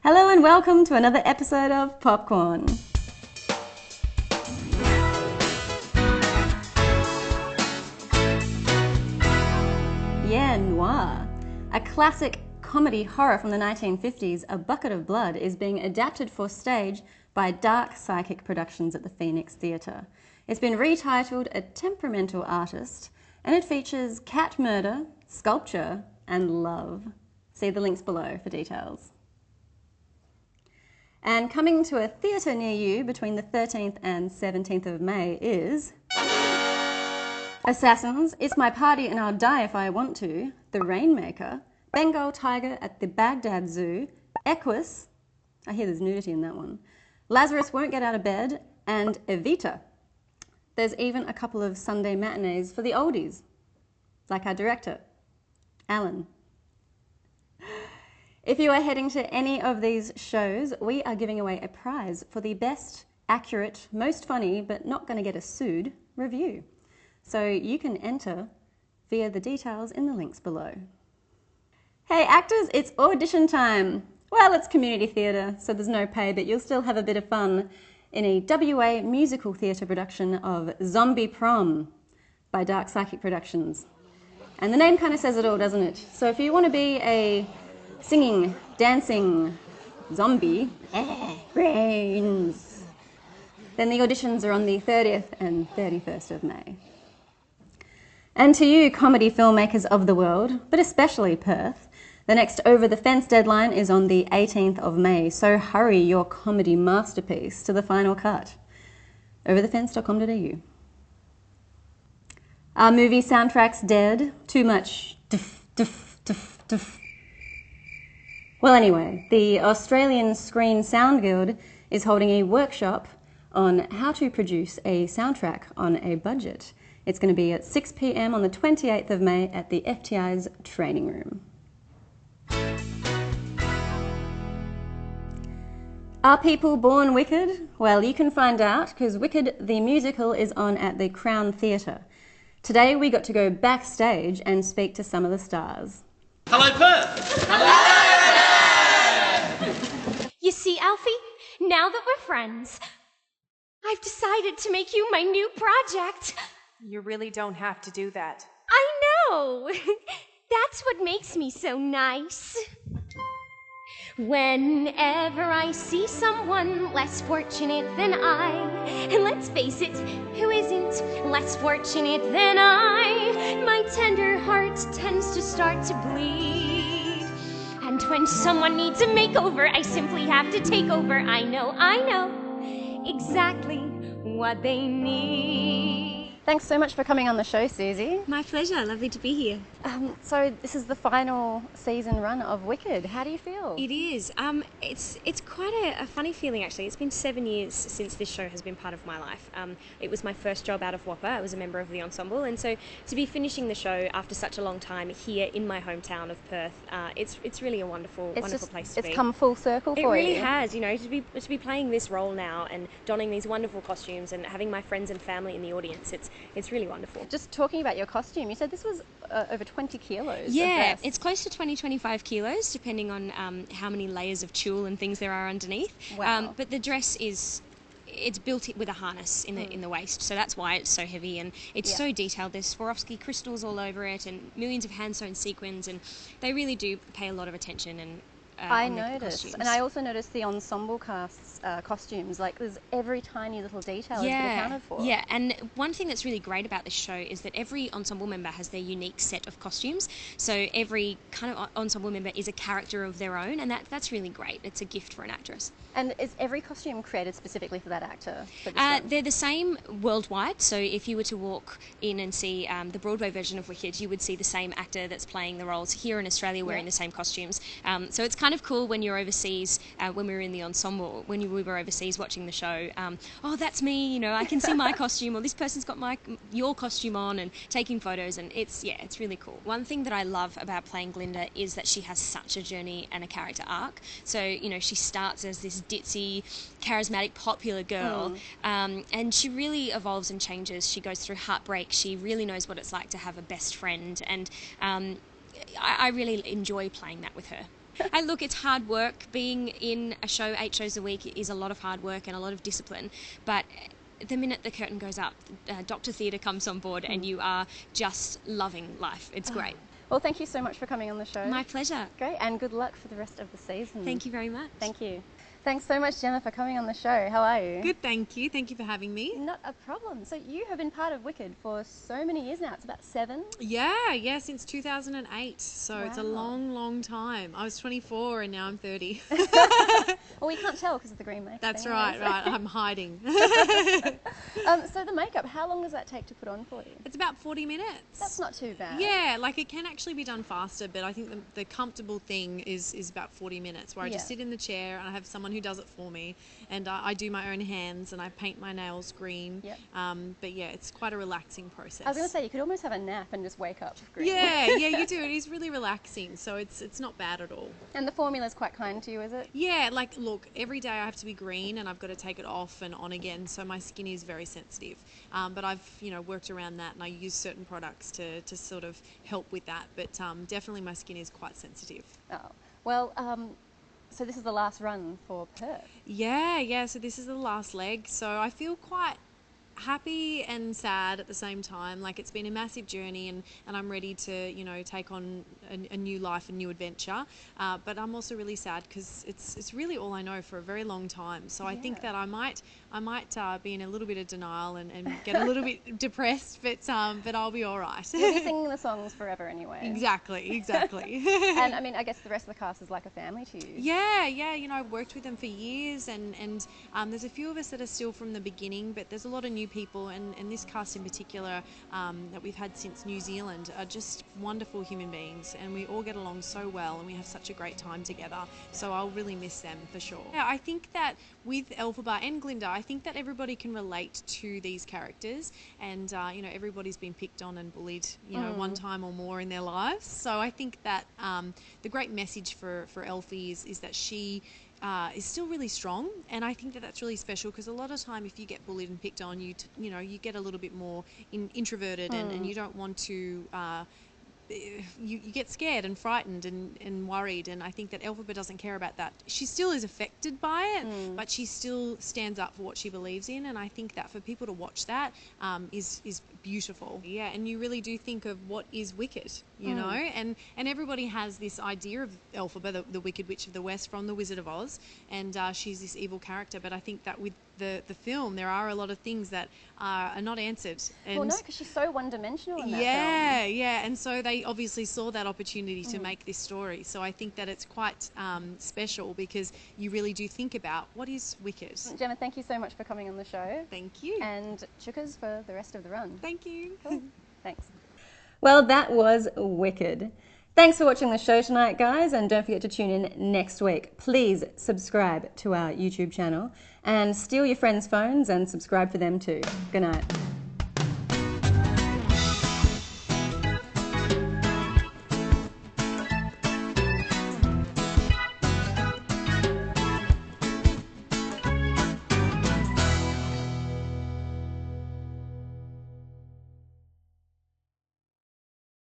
Hello and welcome to another episode of Popcorn. Yeah, noir. A classic comedy horror from the 1950s, A Bucket of Blood, is being adapted for stage by Dark Psychic Productions at the Phoenix Theatre. It's been retitled A Temperamental Artist, and it features cat murder, sculpture, and love. See the links below for details. And coming to a theatre near you between the 13th and 17th of May is Assassins, It's My Party and I'll Die If I Want To, The Rainmaker, Bengal Tiger at the Baghdad Zoo, Equus, I hear there's nudity in that one, Lazarus Won't Get Out of Bed, and Evita. There's even a couple of Sunday matinees for the oldies, like our director, Alan. If you are heading to any of these shows, we are giving away a prize for the best, accurate, most funny, but not going to get us sued, review. So you can enter via the details in the links below. Hey actors, it's audition time. Well, it's community theatre, so there's no pay, but you'll still have a bit of fun in a WA musical theatre production of Zombie Prom by Dark Psychic Productions. And the name kind of says it all, doesn't it? So if you want to be a singing, dancing zombie, brains, then the auditions are on the 30th and 31st of May. And to you comedy filmmakers of the world, but especially Perth, the next Over the Fence deadline is on the 18th of May, so hurry your comedy masterpiece to the final cut. overthefence.com.au. Our movie soundtrack's dead, too much duff. Well anyway, the Australian Screen Sound Guild is holding a workshop on how to produce a soundtrack on a budget. It's going to be at 6 p.m. on the 28th of May at the FTI's training room. Are people born wicked? Well, you can find out because Wicked the musical is on at the Crown Theatre. Today we got to go backstage and speak to some of the stars. Hello, Perth! Hello! You see, Alfie, now that we're friends, I've decided to make you my new project. You really don't have to do that. I know! That's what makes me so nice. Whenever I see someone less fortunate than I, and let's face it, who isn't less fortunate than I, my tender heart tends to start to bleed. And when someone needs a makeover, I simply have to take over. I know exactly what they need. Thanks so much for coming on the show, Susie. My pleasure, lovely to be here. So this is the final season run of Wicked. How do you feel? It is. It's quite a funny feeling actually. It's been 7 years since this show has been part of my life. It was my first job out of Whopper. I was a member of the ensemble, and so to be finishing the show after such a long time here in my hometown of Perth, it's really a wonderful place to be. It's come full circle for you. It really has. You know, to be playing this role now and donning these wonderful costumes and having my friends and family in the audience. It's really wonderful. Just talking about your costume, you said this was over 20 kilos. Yeah, it's close to 20-25 kilos, depending on how many layers of tulle and things there are underneath. Wow. But the dress it's built with a harness in the waist, so that's why it's so heavy, and it's so detailed. There's Swarovski crystals all over it and millions of hand-sewn sequins, and they really do pay a lot of attention. And I noticed, and I also noticed the ensemble cast's costumes. Like, there's every tiny little detail has been accounted for. Yeah, and one thing that's really great about this show is that every ensemble member has their unique set of costumes. So every kind of ensemble member is a character of their own, and that's really great. It's a gift for an actress. And is every costume created specifically for that actor? They're the same worldwide, so if you were to walk in and see the Broadway version of Wicked, you would see the same actor that's playing the roles here in Australia wearing the same costumes. So it's kind of cool when you're overseas, when we were in the ensemble, when we were overseas watching the show, oh, that's me, you know, I can see my costume, or this person's got your costume on, and taking photos, and it's really cool. One thing that I love about playing Glinda is that she has such a journey and a character arc. So, you know, she starts as this ditzy, charismatic, popular girl, and she really evolves and changes. She goes through heartbreak. She really knows what it's like to have a best friend, and I really enjoy playing that with her. Hey, look, it's hard work. Being in a show 8 shows a week is a lot of hard work and a lot of discipline. But the minute the curtain goes up, Dr. Theatre comes on board and you are just loving life. It's great. Well, thank you so much for coming on the show. My pleasure. Great, and good luck for the rest of the season. Thank you very much. Thank you. Thanks so much, Gemma, for coming on the show. How are you? Good, thank you. Thank you for having me. Not a problem. So you have been part of Wicked for so many years now. It's about 7. Yeah, since 2008. So it's a long, long time. I was 24 and now I'm 30. Well, we can't tell because of the green makeup. That's anyway, right. I'm hiding. So the makeup, how long does that take to put on for you? It's about 40 minutes. That's not too bad. Yeah, like it can actually be done faster, but I think the comfortable thing is about 40 minutes where I just sit in the chair and I have someone who does it for me, and I do my own hands and I paint my nails green. Yep. But yeah, it's quite a relaxing process. I was going to say, you could almost have a nap and just wake up green. Yeah, you do. It is really relaxing, so it's not bad at all. And the formula's quite kind to you, is it? Yeah, like look, every day I have to be green and I've got to take it off and on again, so my skin is very sensitive. But I've worked around that and I use certain products to sort of help with that. But definitely my skin is quite sensitive. Oh, well, so this is the last run for Perth. Yeah, so this is the last leg. So I feel quite happy and sad at the same time. Like it's been a massive journey and I'm ready to take on a new life, a new adventure, but I'm also really sad because it's really all I know for a very long time. So I think that I might be in a little bit of denial and get a little bit depressed, but I'll be all right. You'll be singing the songs forever anyway. Exactly. And I mean, I guess the rest of the cast is like a family to you. Yeah, I've worked with them for years and there's a few of us that are still from the beginning, but there's a lot of new people, and this cast in particular that we've had since New Zealand are just wonderful human beings, and we all get along so well and we have such a great time together, so I'll really miss them for sure. Yeah, I think that with Elphaba and Glinda, I think that everybody can relate to these characters, and everybody's been picked on and bullied one time or more in their lives, so I think that the great message for Elphie is that she is still really strong, and I think that that's really special because a lot of time if you get bullied and picked on, you get a little bit more introverted and you don't want to you get scared and frightened and worried, and I think that Elphaba doesn't care about that. She still is affected by it, but she still stands up for what she believes in, and I think that for people to watch that is beautiful. Yeah, and you really do think of what is Wicked, you know, and everybody has this idea of Elphaba, the Wicked Witch of the West from The Wizard of Oz, and she's this evil character, but I think that with the film there are a lot of things that are not answered. And well, no, because she's so one-dimensional in that film. Yeah, and so they obviously saw that opportunity to make this story, so I think that it's quite special because you really do think about what is Wicked. Gemma, thank you so much for coming on the show. Thank you. And chukas for the rest of the run. Thank you. Cool. Thanks. Well, that was Wicked. Thanks for watching the show tonight, guys, and don't forget to tune in next week. Please subscribe to our YouTube channel and steal your friends' phones and subscribe for them too. Good night.